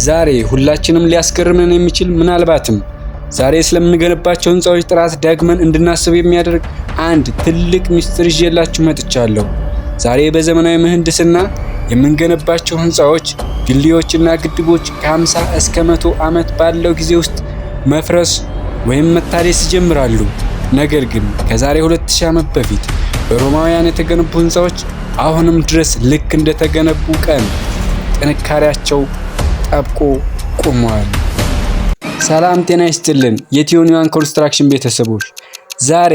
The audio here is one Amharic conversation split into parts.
ዛሬ ሁላችንም ሊያስገርመን የሚችል ምናልባትም ዛሬ ስለምንገነባቸው ህንፃዎች ጥራት ዳግመን እንድናስብ የሚያደርግ አንድ ትልቅ ምስጢር ይዤላችሁ መጥቻለሁ። ዛሬ በዘመናዊ ምህንድስና የምንገነባቸው ህንፃዎች፣ ድልድዮችና ግድቦች ከ50 እስከ 100 ዓመት ባለው ጊዜ ውስጥ መፍረስ ወይም መታደስ ይጀምራሉ። ነገር ግን ከዛሬ 2000 ዓመት በፊት በሮማውያን የተገነቡ ህንፃዎች አሁንም ድረስ ልክ እንደተገነቡ ቀን ጥንካሬያቸው ጠብቆ ቆመዋል። ሰላም ጤና ይስጥልን የቲዮኒዋን ኮንስትራክሽን ቤተሰቦች፣ ዛሬ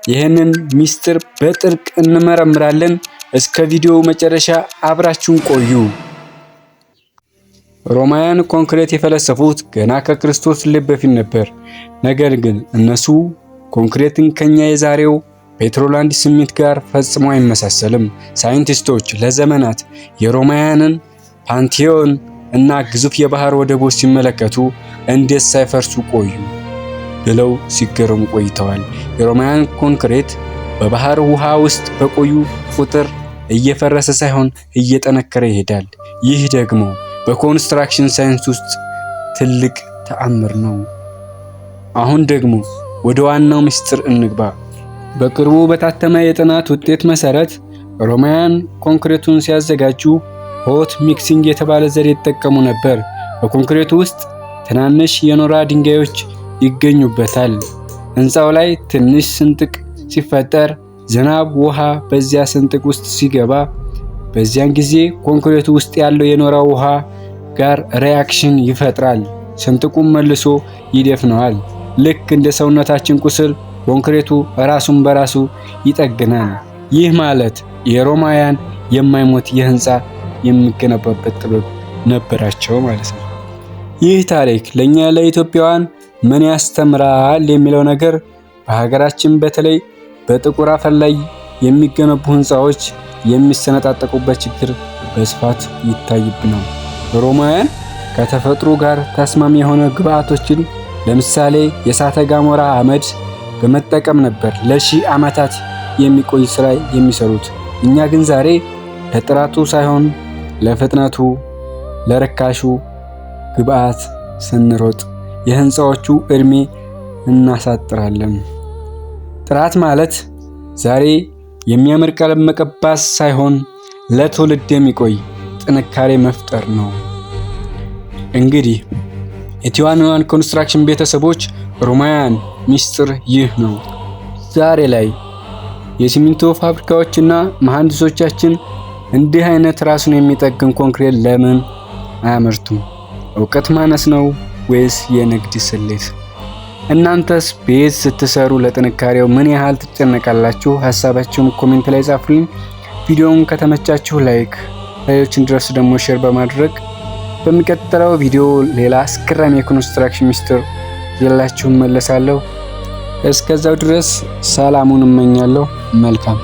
ይህንን ሚስጥር በጥልቅ እንመረምራለን። እስከ ቪዲዮ መጨረሻ አብራችሁን ቆዩ። ሮማውያን ኮንክሪት የፈለሰፉት ገና ከክርስቶስ ልደት በፊት ነበር። ነገር ግን እነሱ ኮንክሪትን ከኛ የዛሬው ፔትሮላንድ ሲሚንት ጋር ፈጽሞ አይመሳሰልም። ሳይንቲስቶች ለዘመናት የሮማውያንን ፓንቴዮን እና ግዙፍ የባህር ወደቦች ሲመለከቱ እንዴት ሳይፈርሱ ቆዩ ብለው ሲገረሙ ቆይተዋል። የሮማውያን ኮንክሪት በባህር ውሃ ውስጥ በቆዩ ቁጥር እየፈረሰ ሳይሆን እየጠነከረ ይሄዳል። ይህ ደግሞ በኮንስትራክሽን ሳይንስ ውስጥ ትልቅ ተአምር ነው። አሁን ደግሞ ወደ ዋናው ምስጢር እንግባ። በቅርቡ በታተመ የጥናት ውጤት መሰረት ሮማውያን ኮንክሪቱን ሲያዘጋጁ ሆት ሚክሲንግ የተባለ ዘዴ ይጠቀሙ ነበር። በኮንክሪቱ ውስጥ ትናንሽ የኖራ ድንጋዮች ይገኙበታል። ህንፃው ላይ ትንሽ ስንጥቅ ሲፈጠር ዝናብ ውሃ በዚያ ስንጥቅ ውስጥ ሲገባ በዚያን ጊዜ ኮንክሪቱ ውስጥ ያለው የኖራ ውሃ ጋር ሪያክሽን ይፈጥራል። ስንጥቁን መልሶ ይደፍነዋል። ልክ እንደ ሰውነታችን ቁስል ኮንክሪቱ ራሱን በራሱ ይጠግናል። ይህ ማለት የሮማውያን የማይሞት የህንፃ የሚገነባበት ጥበብ ነበራቸው ማለት ነው። ይህ ታሪክ ለኛ ለኢትዮጵያውያን ምን ያስተምራል የሚለው ነገር በሀገራችን በተለይ በጥቁር አፈር ላይ የሚገነቡ ህንፃዎች የሚሰነጣጠቁበት ችግር በስፋት ይታይብናል። ሮማውያን ከተፈጥሮ ጋር ተስማሚ የሆነ ግብአቶችን ለምሳሌ የእሳተ ገሞራ አመድ በመጠቀም ነበር ለሺህ ዓመታት የሚቆይ ስራ የሚሰሩት። እኛ ግን ዛሬ ለጥራቱ ሳይሆን ለፍጥነቱ፣ ለርካሹ ግብአት ስንሮጥ የህንፃዎቹ እድሜ እናሳጥራለን። ጥራት ማለት ዛሬ የሚያምር ቀለም መቀባት ሳይሆን ለትውልድ የሚቆይ ጥንካሬ መፍጠር ነው። እንግዲህ የቲዮኒዋን ኮንስትራክሽን ቤተሰቦች ሮማውያን ሚስጥር ይህ ነው። ዛሬ ላይ የሲሚንቶ ፋብሪካዎችና መሐንዲሶቻችን እንዲህ አይነት ራሱን የሚጠግን ኮንክሪት ለምን አያመርቱም? እውቀት ማነስ ነው ወይስ የንግድ ስሌት? እናንተስ ቤት ስትሰሩ ለጥንካሬው ምን ያህል ትጨነቃላችሁ? ሐሳባችሁን ኮሜንት ላይ ጻፉልኝ። ቪዲዮውን ከተመቻችሁ ላይክ፣ ሌሎችን ድረስ ደግሞ ሼር በማድረግ በሚቀጥለው ቪዲዮ ሌላ አስገራሚ የኮንስትራክሽን ሚስጥር ይዤላችሁ እመለሳለሁ። እስከዛው ድረስ ሰላሙን እመኛለሁ። መልካም